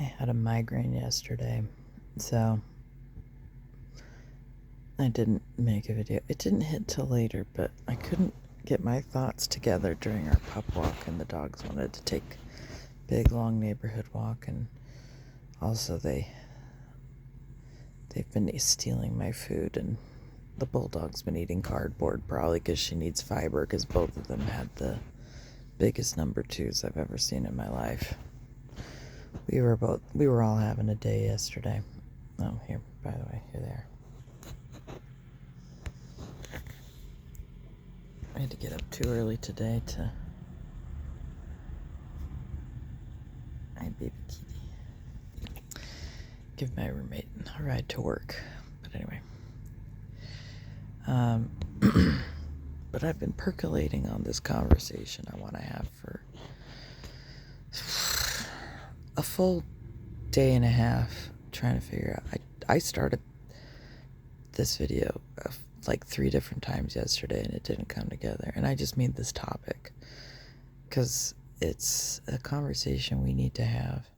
I had a migraine yesterday, so I didn't make a video. It didn't hit till later, but I couldn't get my thoughts together during our pup walk, and the dogs wanted to take a big, long neighborhood walk, and also they've been stealing my food, and the bulldog's been eating cardboard, probably because she needs fiber, because both of them had the biggest number twos I've ever seen in my life. We were all having a day yesterday. Oh, here, by the way, here they are. I had to get up too early today to... Hi, baby kitty. Give my roommate a ride to work. But anyway. But I've been percolating on this conversation I want to have for a full day and a half, trying to figure out. I started this video like 3 different times yesterday, and it didn't come together. And I just mean this topic because it's a conversation we need to have.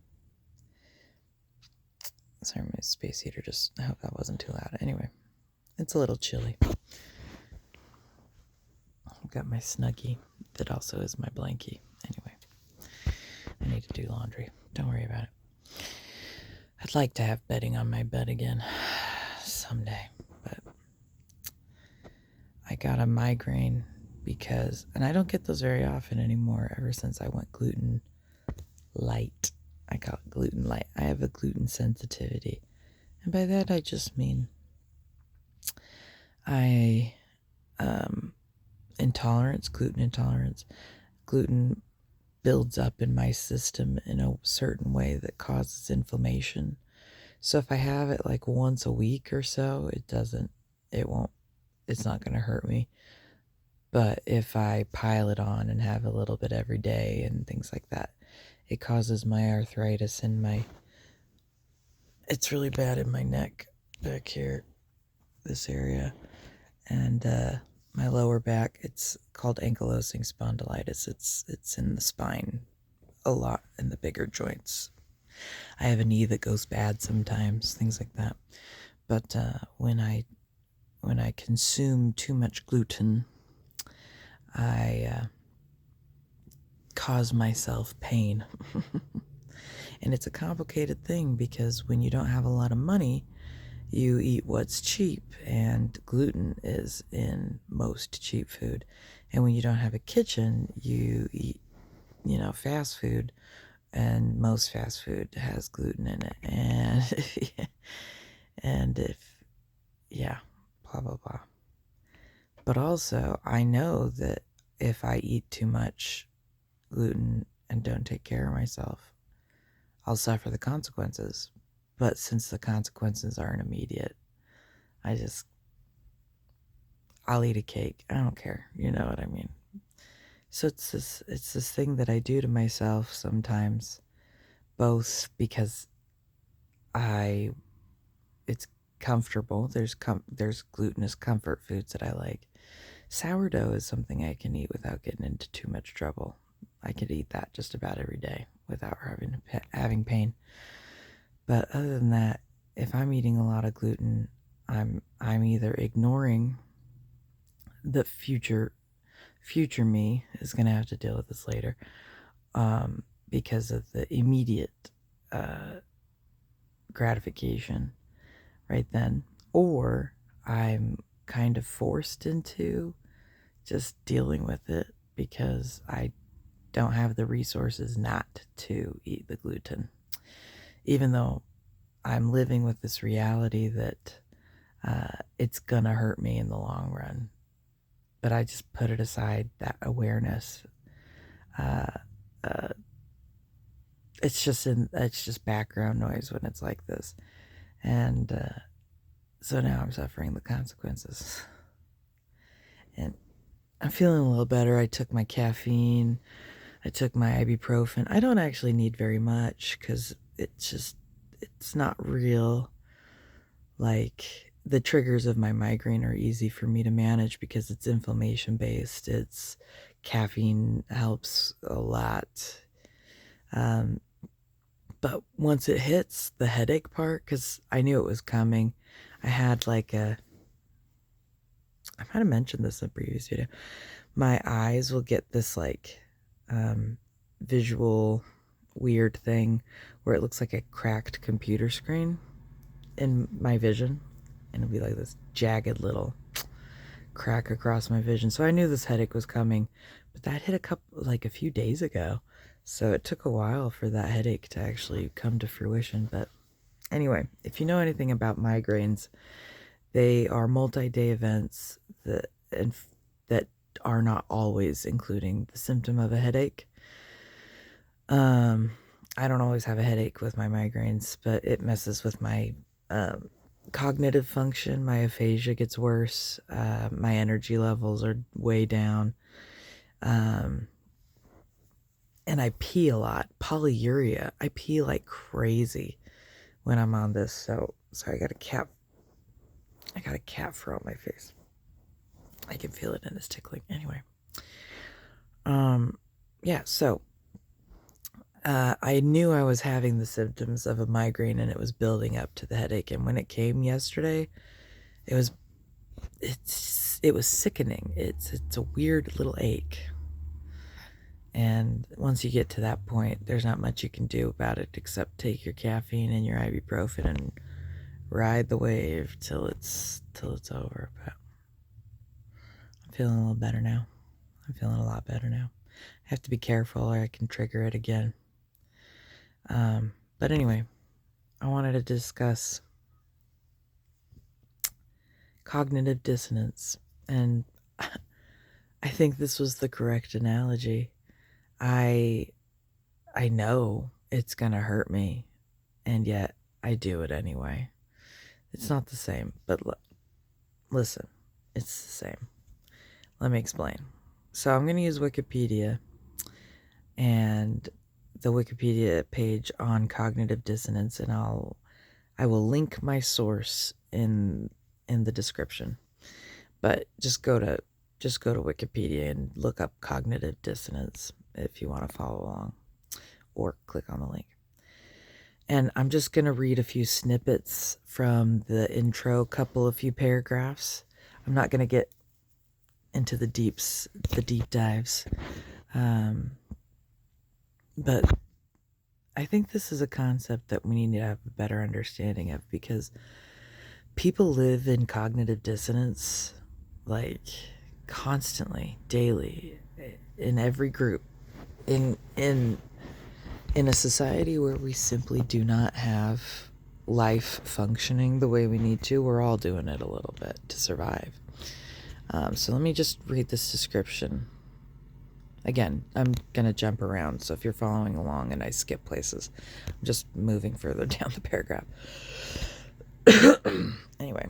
Sorry, my space heater I hope that wasn't too loud. Anyway, it's a little chilly. I've got my Snuggie that also is my blankie. Anyway, I need to do laundry. Don't worry about it. I'd like to have bedding on my bed again someday, but I got a migraine because, and I don't get those very often anymore ever since I went gluten light. I call it gluten light. I have a gluten sensitivity. And by that I just mean gluten intolerance. Gluten builds up in my system in a certain way that causes inflammation. So if I have it like once a week or so, it's not going to hurt me. But if I pile it on and have a little bit every day and things like that, it causes my arthritis in it's really bad in my neck back here, this area, and my lower back. It's called ankylosing spondylitis. It's in the spine a lot, in the bigger joints. I have a knee that goes bad sometimes, things like that. But when I consume too much gluten, I cause myself pain. And it's a complicated thing because when you don't have a lot of money, you eat what's cheap, and gluten is in most cheap food. And when you don't have a kitchen, you eat, fast food, and most fast food has gluten in it. And blah, blah, blah. But also, I know that if I eat too much gluten and don't take care of myself, I'll suffer the consequences. But since the consequences aren't immediate, I'll eat a cake. I don't care. You know what I mean? So it's this thing that I do to myself sometimes, both because it's comfortable. There's glutinous comfort foods that I like. Sourdough is something I can eat without getting into too much trouble. I could eat that just about every day without having pain. But other than that, if I'm eating a lot of gluten, I'm either ignoring the future me is going to have to deal with this later, because of the immediate gratification right then, or I'm kind of forced into just dealing with it because I don't have the resources not to eat the gluten, even though I'm living with this reality that it's gonna hurt me in the long run. But I just put it aside, that awareness. It's just background noise when it's like this, and so now I'm suffering the consequences. And I'm feeling a little better. I took my caffeine. I took my ibuprofen. I don't actually need very much because it's not real. Like, the triggers of my migraine are easy for me to manage because it's inflammation based. Caffeine helps a lot. But once it hits the headache part, because I knew it was coming, I had like I might have mentioned this in a previous video. My eyes will get this like visual weird thing where it looks like a cracked computer screen in my vision, and it'll be like this jagged little crack across my vision. So I knew this headache was coming, but that hit a few days ago. So it took a while for that headache to actually come to fruition. But anyway, if you know anything about migraines, they are multi-day events that are not always including the symptom of a headache. I don't always have a headache with my migraines, but it messes with my cognitive function. My aphasia gets worse. My energy levels are way down. And I pee a lot. Polyuria. I pee like crazy when I'm on this. So sorry, I got a cat fur on my face. I can feel it and it's tickling. Anyway. Yeah, so I knew I was having the symptoms of a migraine and it was building up to the headache. And when it came yesterday, it was sickening. It's a weird little ache. And once you get to that point, there's not much you can do about it except take your caffeine and your ibuprofen and ride the wave till it's over. But I'm feeling a little better now. I'm feeling a lot better now. I have to be careful or I can trigger it again. But anyway, I wanted to discuss cognitive dissonance, and I think this was the correct analogy. I know it's gonna hurt me, and yet I do it anyway. It's not the same, but listen, it's the same. Let me explain. So I'm gonna use Wikipedia and the Wikipedia page on cognitive dissonance, and I will link my source in the description. But just go to Wikipedia and look up cognitive dissonance if you want to follow along, or click on the link. And I'm just going to read a few snippets from the intro, a few paragraphs. I'm not going to get into the deep dives. But I think this is a concept that we need to have a better understanding of, because people live in cognitive dissonance like constantly, daily, in every group, in a society where we simply do not have life functioning the way we need to. We're all doing it a little bit to survive. So let me just read this description. Again, I'm going to jump around, so if you're following along and I skip places, I'm just moving further down the paragraph. Anyway,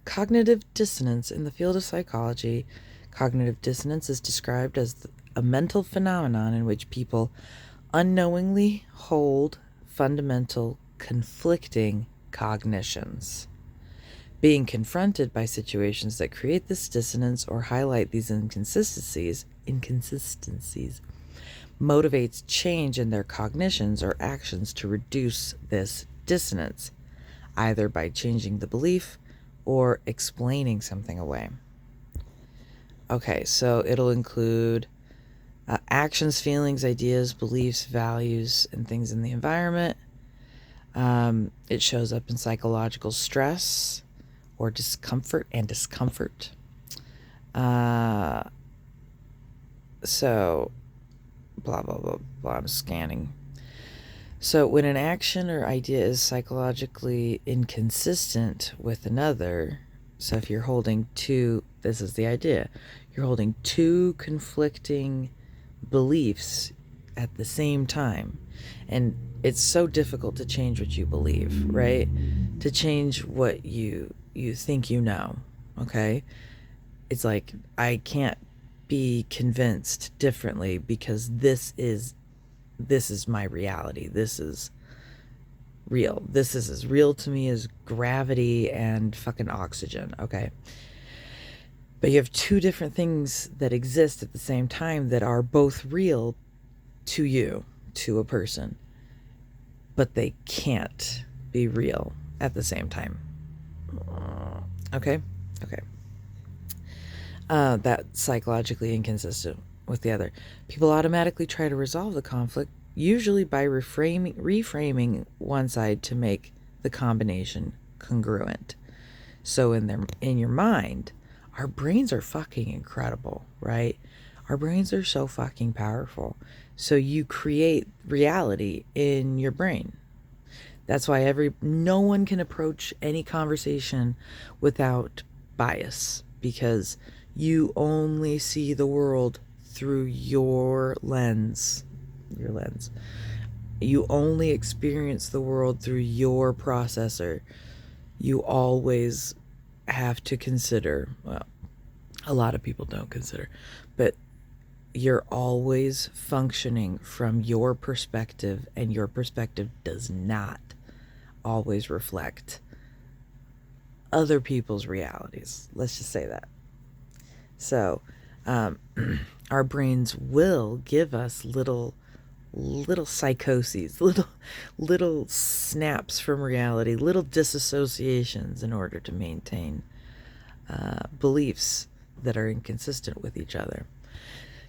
cognitive dissonance. In the field of psychology, cognitive dissonance is described as a mental phenomenon in which people unknowingly hold fundamental conflicting cognitions. Being confronted by situations that create this dissonance or highlight these inconsistencies motivates change in their cognitions or actions to reduce this dissonance, either by changing the belief or explaining something away. Okay, so it'll include actions, feelings, ideas, beliefs, values, and things in the environment. It shows up in psychological stress or discomfort and discomfort. So, blah, blah, blah, blah, I'm scanning. So when an action or idea is psychologically inconsistent with another, so if you're holding this is the idea, you're holding two conflicting beliefs at the same time, and it's so difficult to change what you believe, right? To change what you think you know, okay? It's like, I can't be convinced differently because this is my reality. This is real. This is as real to me as gravity and fucking oxygen, okay? But you have two different things that exist at the same time that are both real to you, to a person. but they can't be real at the same time. Okay? Okay. That's psychologically inconsistent with the other. People automatically try to resolve the conflict, usually by reframing one side to make the combination congruent. So in your mind, our brains are fucking incredible, right? Our brains are so fucking powerful. So you create reality in your brain. That's why no one can approach any conversation without bias, because you only see the world through your lens. Your lens. You only experience the world through your processor. You always have to consider, well, a lot of people don't consider, but you're always functioning from your perspective, and your perspective does not always reflect other people's realities. Let's just say that. So, our brains will give us little psychoses, little snaps from reality, little disassociations in order to maintain beliefs that are inconsistent with each other.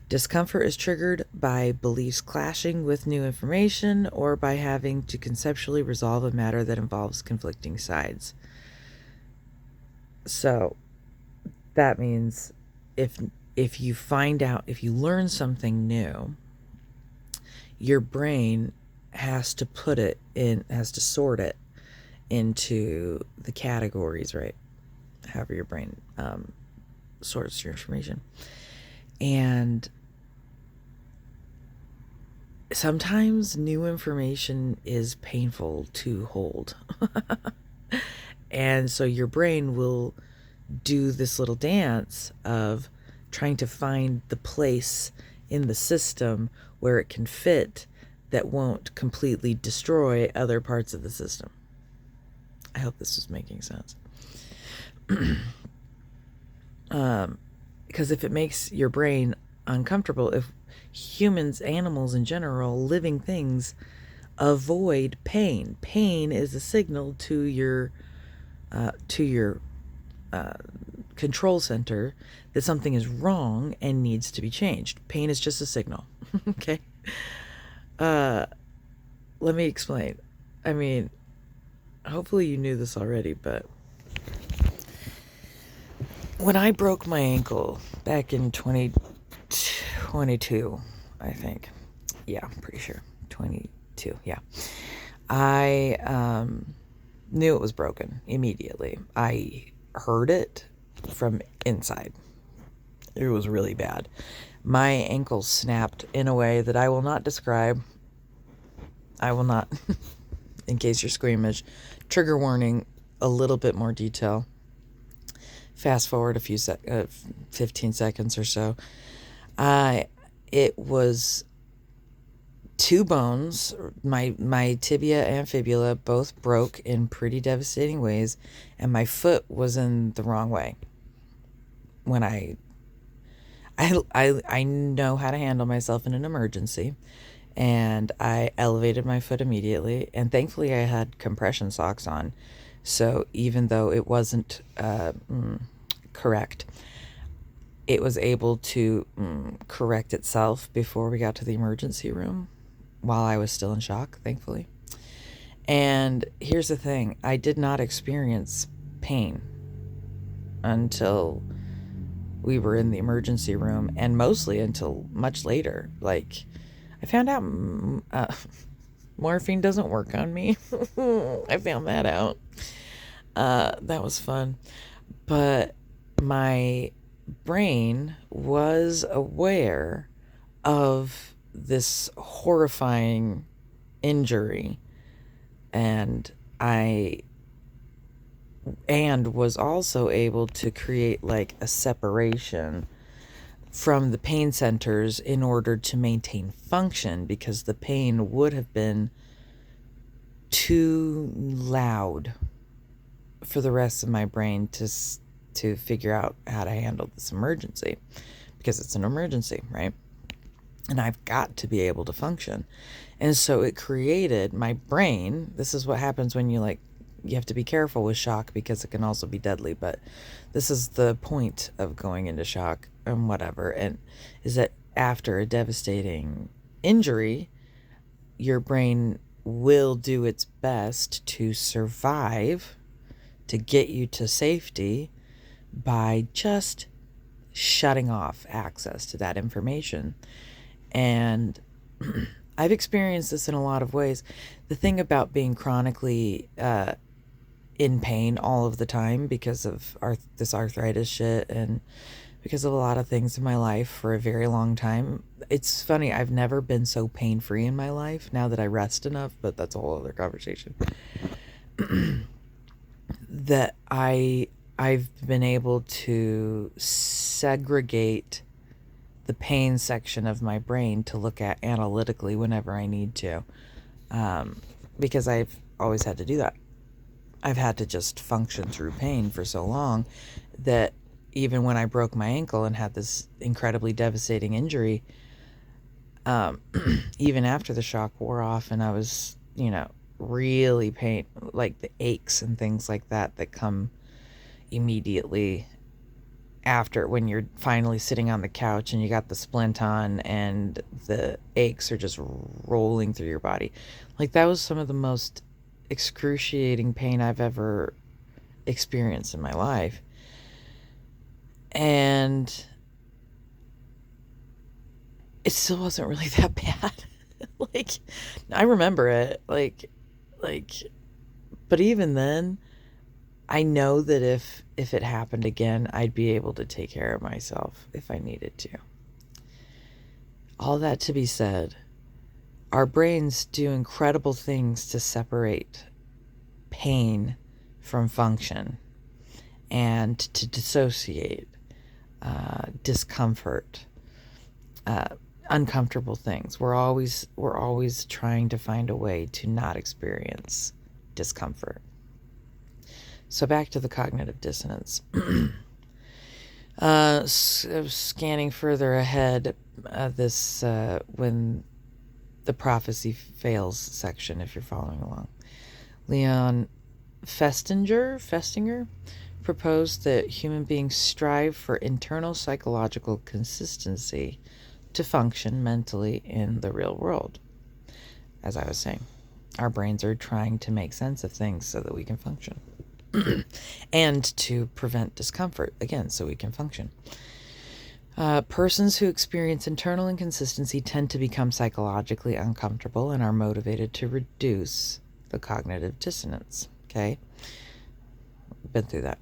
Discomfort is triggered by beliefs clashing with new information, or by having to conceptually resolve a matter that involves conflicting sides. So that means if you learn something new, your brain has to sort it into the categories, right? However your brain sorts your information. And sometimes new information is painful to hold. And so your brain will do this little dance of trying to find the place in the system where it can fit that won't completely destroy other parts of the system. I hope this is making sense. Because if it makes your brain uncomfortable, if humans, animals in general, living things avoid pain. Pain is a signal to your control center that something is wrong and needs to be changed. Pain is just a signal. Okay? Let me explain. I mean, hopefully you knew this already, but when I broke my ankle back in 2022, I think. Yeah, I'm pretty sure. 22, yeah. I knew it was broken immediately. I heard it from inside. It was really bad. My ankle snapped in a way that I will not describe. I will not, in case you're squeamish. Trigger warning, a little bit more detail. Fast forward a few 15 seconds or so. It was two bones, my tibia and fibula, both broke in pretty devastating ways, and my foot was in the wrong way. When I know how to handle myself in an emergency, and I elevated my foot immediately, and thankfully I had compression socks on, so even though it wasn't correct, it was able to correct itself before we got to the emergency room, while I was still in shock, thankfully. And here's the thing, I did not experience pain until we were in the emergency room, and mostly until much later. Like, I found out morphine doesn't work on me. I found that out. That was fun. But my brain was aware of this horrifying injury, and was also able to create like a separation from the pain centers in order to maintain function, because the pain would have been too loud for the rest of my brain to figure out how to handle this emergency, because it's an emergency, right? and I've got to be able to function. And so it created my brain. This is what happens when you have to be careful with shock because it can also be deadly, but this is the point of going into shock and whatever, and is that after a devastating injury, your brain will do its best to survive, to get you to safety by just shutting off access to that information. And I've experienced this in a lot of ways. The thing about being chronically in pain all of the time because of this arthritis shit and because of a lot of things in my life for a very long time. It's funny, I've never been so pain-free in my life now that I rest enough, but that's a whole other conversation. That I've been able to segregate the pain section of my brain to look at analytically whenever I need to, because I've always had to do that. I've had to just function through pain for so long that even when I broke my ankle and had this incredibly devastating injury, even after the shock wore off and I was, really pain, like the aches and things like that come immediately after when you're finally sitting on the couch and you got the splint on and the aches are just rolling through your body. Like, that was some of the most excruciating pain I've ever experienced in my life. And it still wasn't really that bad. I remember it, but even then, I know that if it happened again, I'd be able to take care of myself if I needed to. All that to be said, our brains do incredible things to separate pain from function and to dissociate discomfort, uncomfortable things. We're always trying to find a way to not experience discomfort. So back to the cognitive dissonance. Scanning further ahead, when the prophecy fails section, if you're following along, Leon Festinger proposed that human beings strive for internal psychological consistency to function mentally in the real world. As I was saying, our brains are trying to make sense of things so that we can function. And to prevent discomfort, again, so we can function. Persons who experience internal inconsistency tend to become psychologically uncomfortable and are motivated to reduce the cognitive dissonance. Okay? Been through that.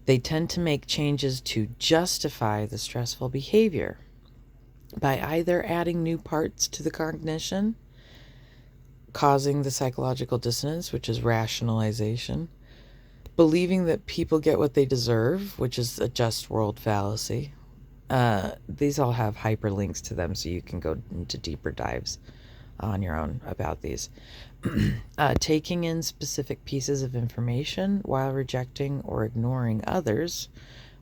They tend to make changes to justify the stressful behavior by either adding new parts to the cognition, causing the psychological dissonance, which is rationalization, believing that people get what they deserve, which is a just world fallacy. These all have hyperlinks to them, so you can go into deeper dives on your own about these. Taking in specific pieces of information while rejecting or ignoring others,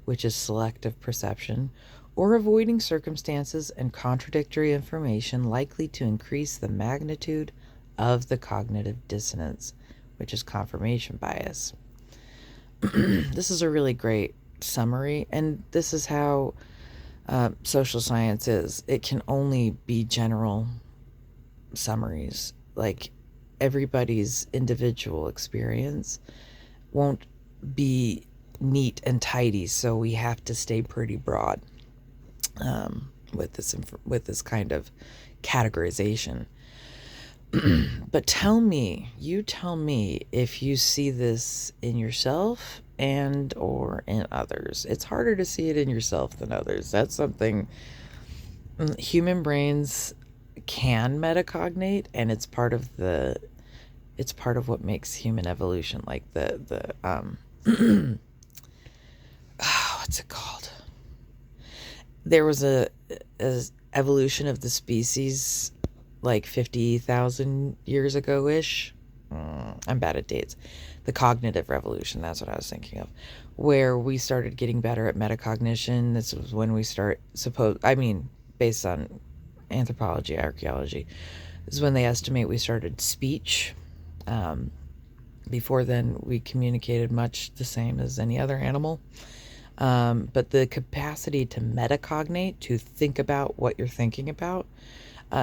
which is selective perception, or avoiding circumstances and contradictory information likely to increase the magnitude of the cognitive dissonance, which is confirmation bias. This is a really great summary, and this is how social science is. It can only be general summaries. Like, everybody's individual experience won't be neat and tidy, so we have to stay pretty broad with this kind of categorization. But tell me if you see this in yourself and or in others. It's harder to see it in yourself than others. That's something human brains can metacognate, and it's part of what makes human evolution. Like what's it called? There was a evolution of the species like 50,000 years ago-ish. I'm bad at dates. The cognitive revolution, that's what I was thinking of, where we started getting better at metacognition. This was when we based on anthropology, archaeology. This is when they estimate we started speech. Before then, we communicated much the same as any other animal. But the capacity to metacognate, to think about what you're thinking about,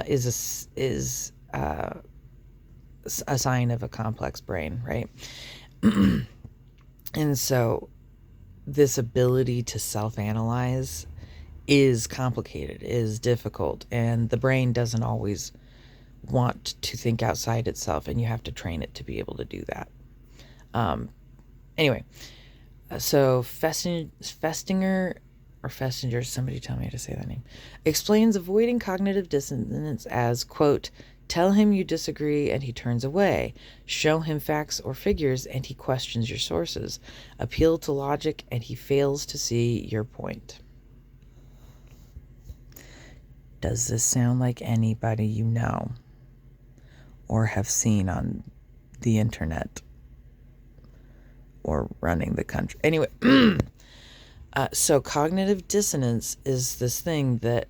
is a sign of a complex brain, right? And so this ability to self-analyze is complicated, is difficult, and the brain doesn't always want to think outside itself, and you have to train it to be able to do that. Anyway, so Festinger, somebody tell me how to say that name, explains avoiding cognitive dissonance as, quote, tell him you disagree and he turns away. Show him facts or figures and he questions your sources. Appeal to logic and he fails to see your point. Does this sound like anybody you know or have seen on the internet or running the country? Anyway, so cognitive dissonance is this thing that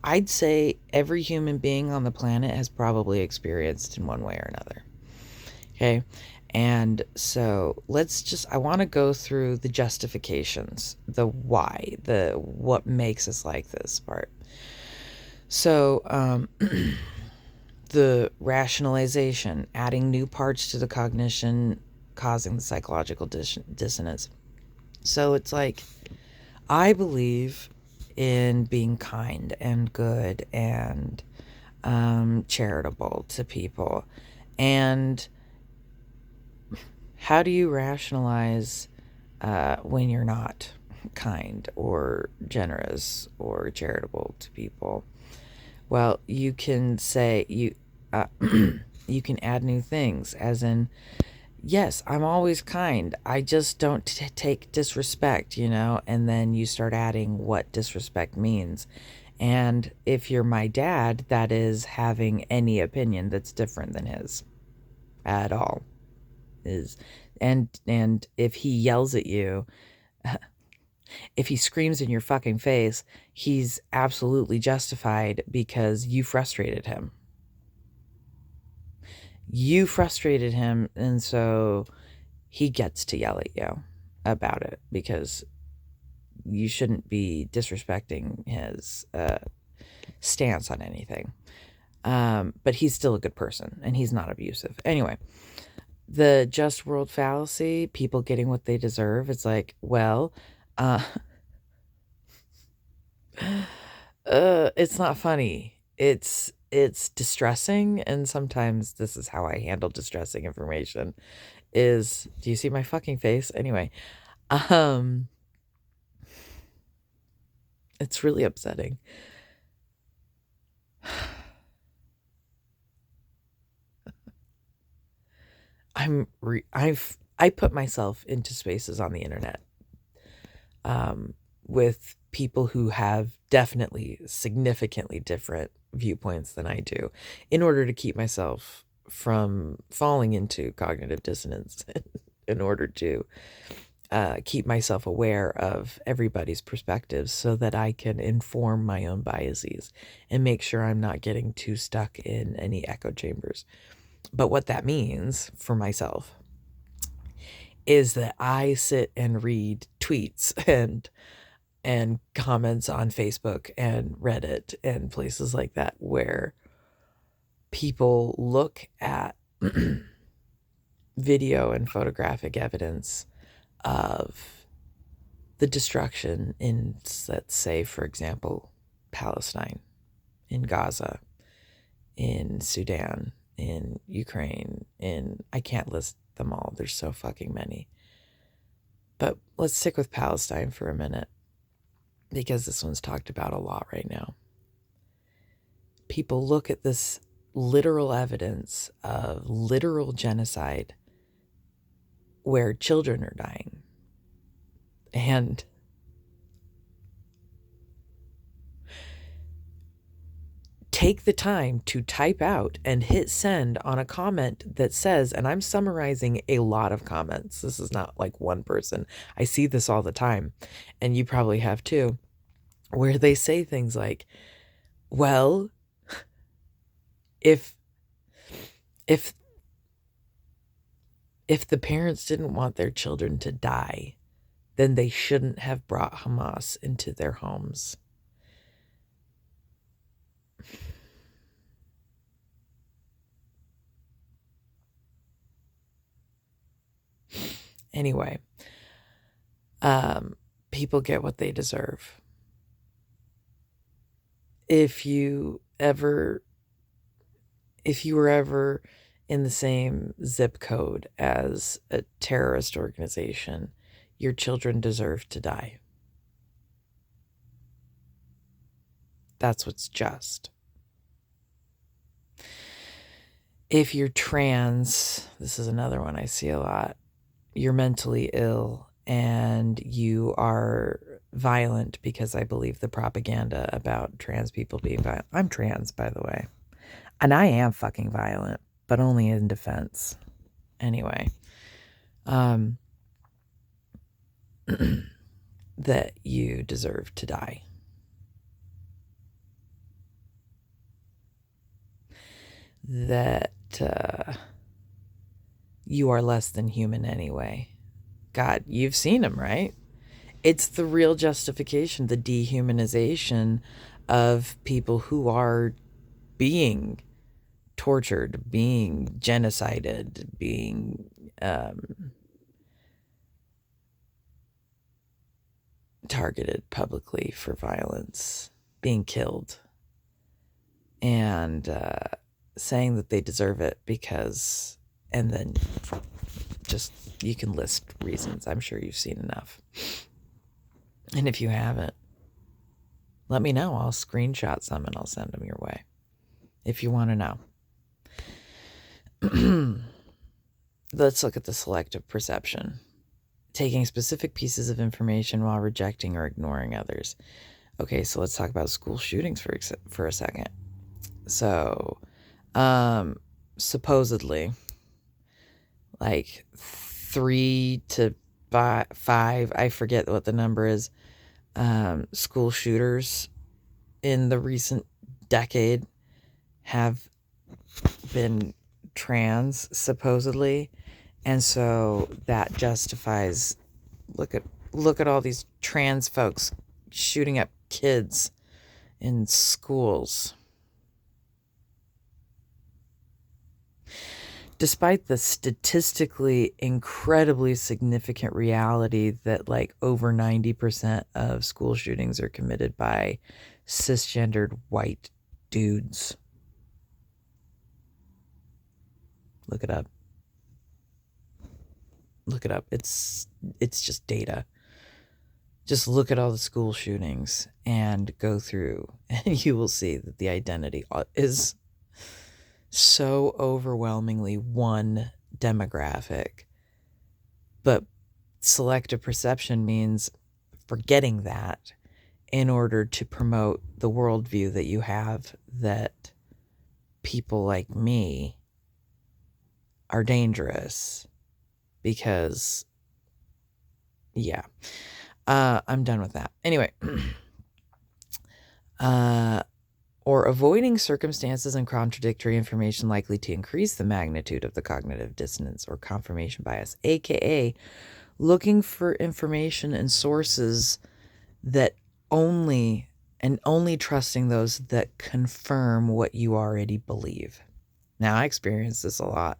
I'd say every human being on the planet has probably experienced in one way or another. Okay. And so I want to go through the justifications, the why, the what makes us like this part. So, the rationalization, adding new parts to the cognition, causing the psychological dissonance. So it's like, I believe in being kind and good and charitable to people. And how do you rationalize when you're not kind or generous or charitable to people? Well, you can say you can add new things, as in, yes, I'm always kind. I just don't take disrespect, and then you start adding what disrespect means. And if you're my dad, that is having any opinion that's different than his at all. And if he yells at you, if he screams in your fucking face, he's absolutely justified because you frustrated him. You frustrated him, and so he gets to yell at you about it because you shouldn't be disrespecting his stance on anything. But he's still a good person, and he's not abusive. Anyway, the just world fallacy, people getting what they deserve, it's like, well, it's not funny. It's distressing, and sometimes this is how I handle distressing information is, do you see my fucking face? Anyway, it's really upsetting. I put myself into spaces on the internet with people who have definitely significantly different viewpoints than I do, in order to keep myself from falling into cognitive dissonance, in order to keep myself aware of everybody's perspectives so that I can inform my own biases and make sure I'm not getting too stuck in any echo chambers. But what that means for myself is that I sit and read tweets and comments on Facebook and Reddit and places like that where people look at video and photographic evidence of the destruction in, let's say, for example, Palestine, in Gaza, in Sudan, in Ukraine, I can't list them all. There's so fucking many. But let's stick with Palestine for a minute, because this one's talked about a lot right now. People look at this literal evidence of literal genocide where children are dying and take the time to type out and hit send on a comment that says, and I'm summarizing a lot of comments. This is not like one person. I see this all the time, and you probably have too, where they say things like, Well, if if if the parents didn't want their children to die, then they shouldn't have brought Hamas into their homes. Anyway, people get what they deserve. If you were ever in the same zip code as a terrorist organization, your children deserve to die. That's what's just. If you're trans, this is another one I see a lot, you're mentally ill and you are violent, because I believe the propaganda about trans people being violent. I'm trans, by the way. And I am fucking violent, but only in defense. Anyway, that you deserve to die. That you are less than human anyway. God, you've seen him, right? It's the real justification, the dehumanization of people who are being tortured, being genocided, being targeted publicly for violence, being killed, and saying that they deserve it because, and then just, you can list reasons. I'm sure you've seen enough. And if you haven't, let me know. I'll screenshot some and I'll send them your way if you want to know. Let's look at the selective perception. Taking specific pieces of information while rejecting or ignoring others. Okay, so let's talk about school shootings for a second. So, supposedly, like 3 to 5, I forget what the number is, school shooters in the recent decade have been trans, supposedly. And so that justifies, look at all these trans folks shooting up kids in schools. Despite the statistically incredibly significant reality that like over 90% of school shootings are committed by cisgendered white dudes. Look it up. Look it up. It's just data. Just look at all the school shootings and go through, and you will see that the identity is so overwhelmingly one demographic. But selective perception means forgetting that in order to promote the worldview that you have, that people like me are dangerous. Because, yeah, I'm done with that. Anyway, or avoiding circumstances and contradictory information likely to increase the magnitude of the cognitive dissonance or confirmation bias, aka looking for information and sources that only trusting those that confirm what you already believe. Now, I experienced this a lot.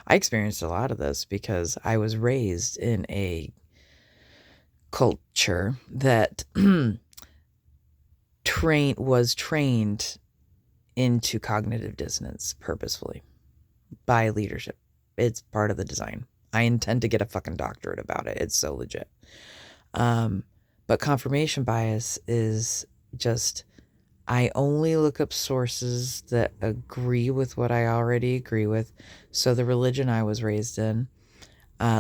I experienced a lot of this because I was raised in a culture that was trained into cognitive dissonance purposefully by leadership. It's part of the design. I intend to get a fucking doctorate about it. It's so legit. But confirmation bias is just, I only look up sources that agree with what I already agree with. So the religion I was raised in,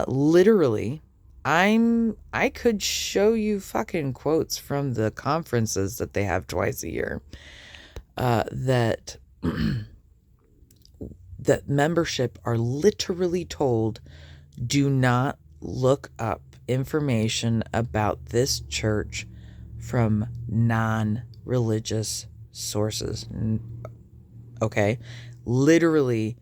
literally, I could show you fucking quotes from the conferences that they have twice a year, that that membership are literally told, do not look up information about this church from non-religious sources. Okay? Literally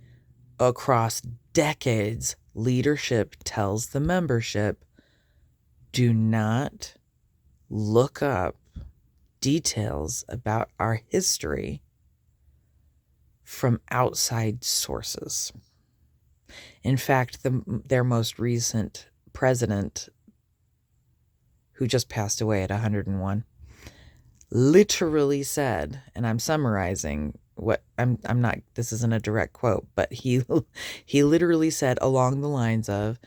across decades, leadership tells the membership, do not look up details about our history from outside sources. In fact, their most recent president, who just passed away at 101, literally said, and I'm summarizing what I'm not, this isn't a direct quote, but he literally said along the lines of,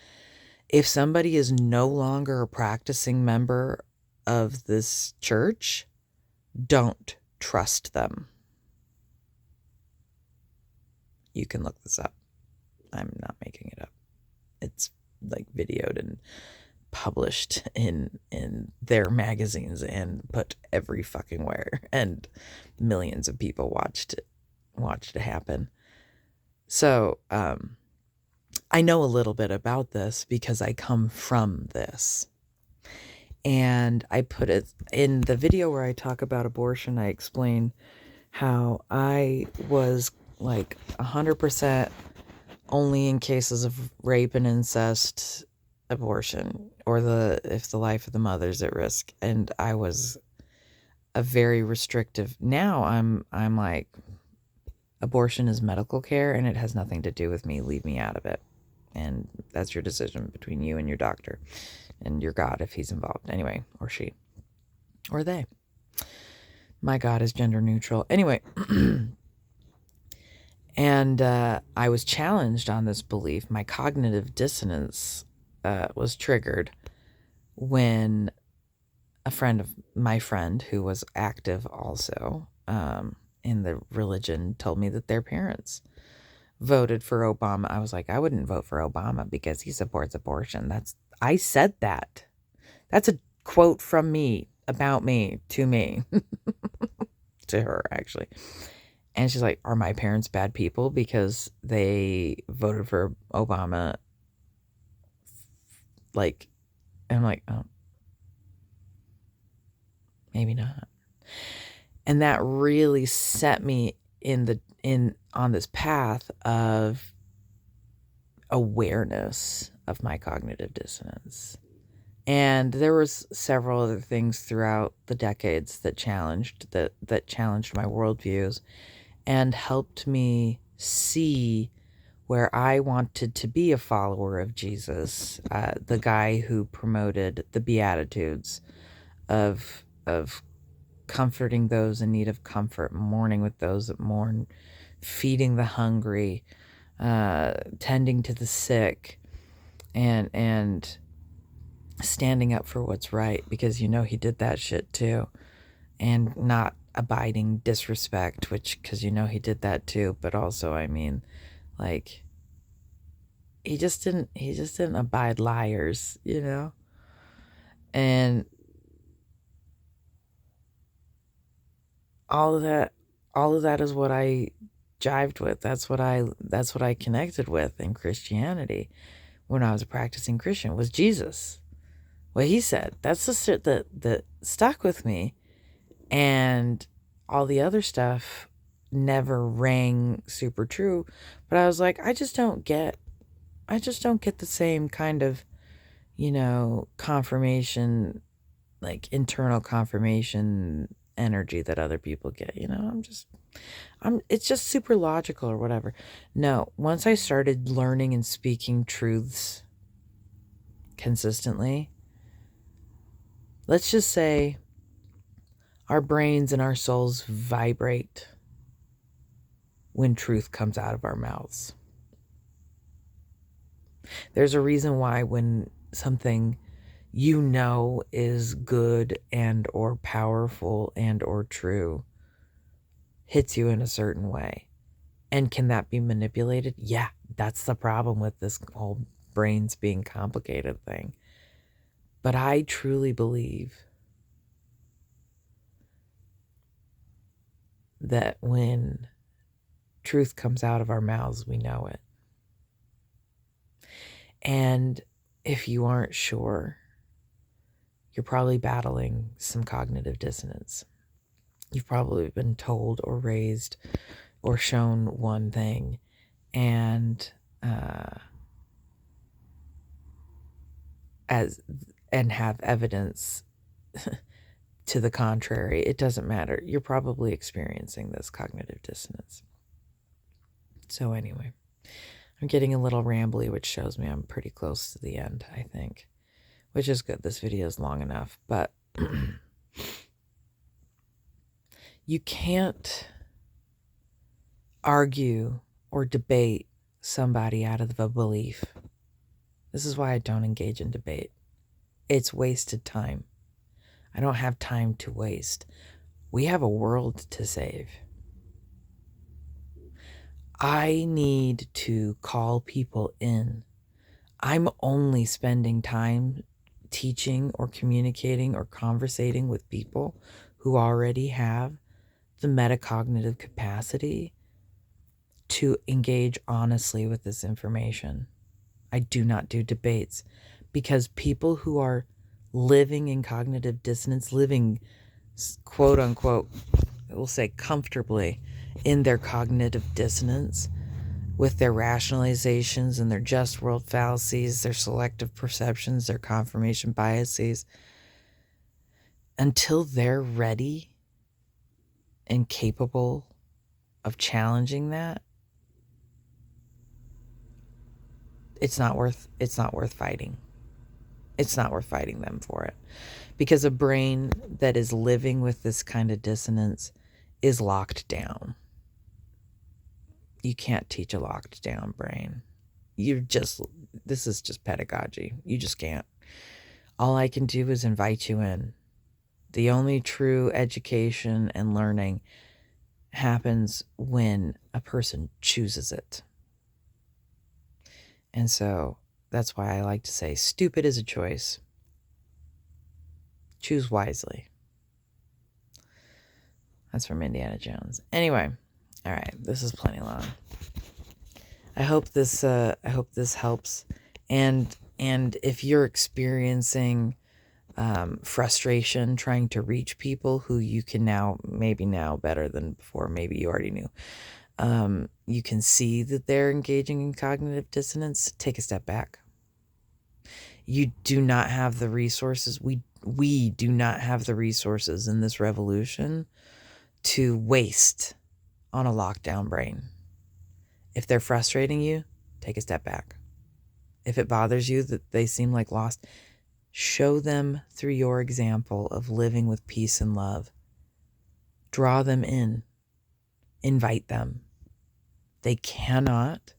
if somebody is no longer a practicing member of this church, don't trust them. You can look this up. I'm not making it up. It's like videoed and published in their magazines and put every fucking where, and millions of people watched it happen. So I know a little bit about this because I come from this. And I put it in the video where I talk about abortion. I explain how I was like 100% only in cases of rape and incest, abortion, or if the life of the mother's at risk. And I was a very restrictive. Now I'm like, abortion is medical care and it has nothing to do with me. Leave me out of it. And that's your decision between you and your doctor and your God if he's involved. Anyway, or she, or they. My God is gender neutral. Anyway, and I was challenged on this belief. My cognitive dissonance was triggered when my friend who was active also in the religion told me that their parents voted for Obama. I was like, I wouldn't vote for Obama because he supports abortion. I said that. That's a quote from me, about me, to me, to her actually. And she's like, are my parents bad people because they voted for Obama? Like, and I'm like, oh, maybe not. And that really set me on this path of awareness of my cognitive dissonance. And there was several other things throughout the decades that challenged my worldviews and helped me see where I wanted to be a follower of Jesus, the guy who promoted the Beatitudes of comforting those in need of comfort, mourning with those that mourn, feeding the hungry, tending to the sick, and standing up for what's right, because he did that shit too, and not abiding disrespect, because he did that too, but also, I mean, like, he just didn't abide liars, and all of that is what I jived with. That's what I connected with in Christianity when I was a practicing Christian, was Jesus. What he said, that's the shit that stuck with me. And all the other stuff never rang super true. But I was like, I just don't get the same kind of, confirmation, like internal confirmation energy that other people get. It's just super logical or whatever. No, once I started learning and speaking truths consistently, let's just say our brains and our souls vibrate when truth comes out of our mouths. There's a reason why when something is good and or powerful and or true hits you in a certain way. And can that be manipulated? Yeah, that's the problem with this whole brains being complicated thing. But I truly believe that when truth comes out of our mouths, we know it. And if you aren't sure, you're probably battling some cognitive dissonance. You've probably been told or raised or shown one thing and have evidence to the contrary. It doesn't matter. You're probably experiencing this cognitive dissonance. So anyway, I'm getting a little rambly, which shows me I'm pretty close to the end, I think, which is good. This video is long enough, but you can't argue or debate somebody out of a belief. This is why I don't engage in debate. It's wasted time. I don't have time to waste. We have a world to save. I need to call people in. I'm only spending time teaching or communicating or conversating with people who already have the metacognitive capacity to engage honestly with this information. I do not do debates because people who are living in cognitive dissonance, living quote unquote, we'll say comfortably in their cognitive dissonance with their rationalizations and their just world fallacies, their selective perceptions, their confirmation biases, until they're ready and capable of challenging that, it's not worth fighting. It's not worth fighting them for it. Because a brain that is living with this kind of dissonance is locked down. You can't teach a locked down brain. This is just pedagogy. You just can't. All I can do is invite you in. The only true education and learning happens when a person chooses it. And so that's why I like to say stupid is a choice. Choose wisely. That's from Indiana Jones. Anyway, all right, this is plenty long. I hope this helps. And if you're experiencing frustration trying to reach people who you can now better than before, maybe you already knew, you can see that they're engaging in cognitive dissonance, take a step back. You do not have the resources. We do not have the resources in this revolution to waste on a lockdown brain. If they're frustrating you, take a step back. If it bothers you that they seem like lost, show them through your example of living with peace and love. Draw them in. Invite them. They cannot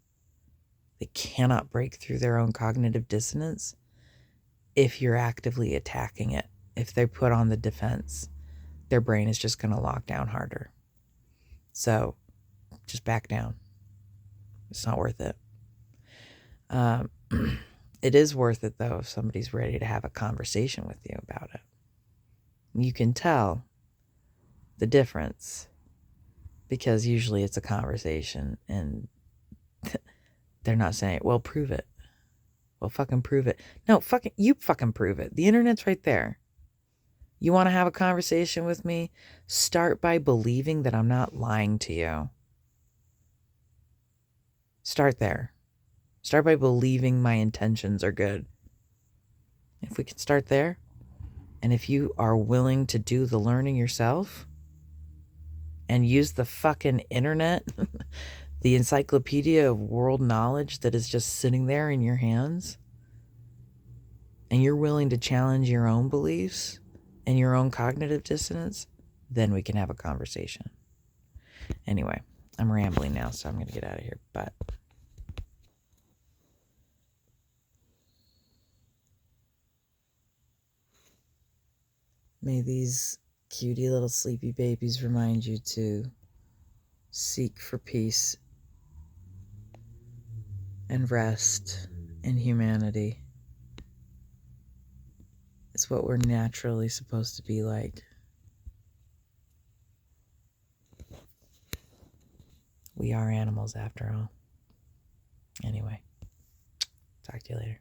break through their own cognitive dissonance if you're actively attacking it. If they put on the defense, their brain is just going to lock down harder. So just back down. It's not worth it. It is worth it, though, if somebody's ready to have a conversation with you about it. You can tell the difference because usually it's a conversation and they're not saying, well, prove it. Well, fucking prove it. No, you fucking prove it. The internet's right there. You want to have a conversation with me? Start by believing that I'm not lying to you. Start there. Start by believing my intentions are good. If we can start there, and if you are willing to do the learning yourself and use the fucking internet, the encyclopedia of world knowledge that is just sitting there in your hands, and you're willing to challenge your own beliefs and your own cognitive dissonance, then we can have a conversation. Anyway, I'm rambling now, so I'm going to get out of here. But may these cutie little sleepy babies remind you to seek for peace and rest in humanity. It's what we're naturally supposed to be like. We are animals after all. Anyway, talk to you later.